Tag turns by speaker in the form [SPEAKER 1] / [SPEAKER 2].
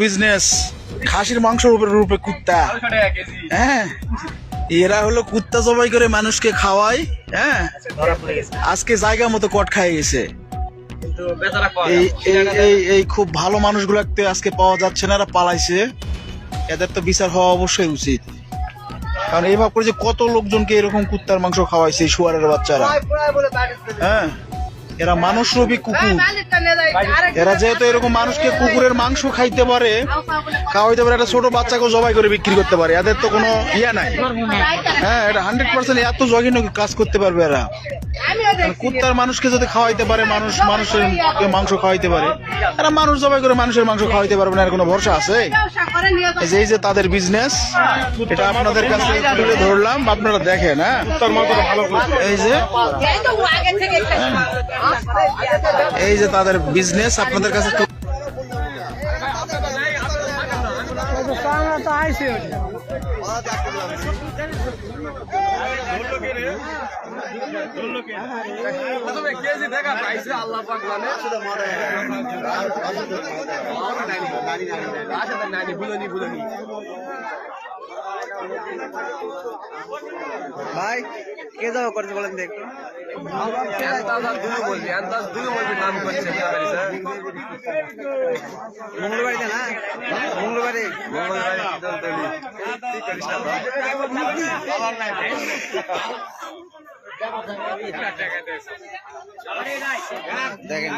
[SPEAKER 1] Business খাসির মাংস রূপে কুত্তা। হ্যাঁ, এরা হলো কুত্তা জবাই করে মানুষকে খাওয়ায়। হ্যাঁ, আজকে জায়গা মতো কট খাই গেছে। এই খুব ভালো মানুষগুলোকে আজকে পাওয়া যাচ্ছে না, এরা পালাইছে। এদের তো বিচার হওয়া অবশ্যই উচিত, কারণ এইভাবে করে যে কত লোকজনকে এরকম কুত্তার মাংস খাওয়াইছে শুয়ারের বাচ্চারা। হ্যাঁ, এরা মানুষ রূপী কুকুর। এরা যেহেতু এরকম মানুষকে কুকুরের মাংস খাইতে পারে, খাওয়াইতে পারে, একটা ছোট বাচ্চাকেও জবাই করে বিক্রি করতে পারে, এদের তো কোনো ইয়া নাই। হ্যাঁ, এটা 100% এত জঘন্য কাজ করতে পারবে এরা। কুত্তার মানুষকে যদি খাওয়াইতে পারে, মানুষের মাংস খাওয়াইতে পারে, এরা মানুষ জবাই করে মানুষের মাংস খাওয়াইতে পারবে না, এর কোনো ভরসা আছে? এই যে তাদের বিজনেস, এটা আপনাদের কাছে তুলে ধরলাম, আপনারা দেখেন। হ্যাঁ, এই যে তাদের বিজনেস আপনাদের কাছে।
[SPEAKER 2] ভাই কে যাবো করছে বলেন দেখো মঙ্গলবাড়িতে না মঙ্গলবাড়ি দেখেন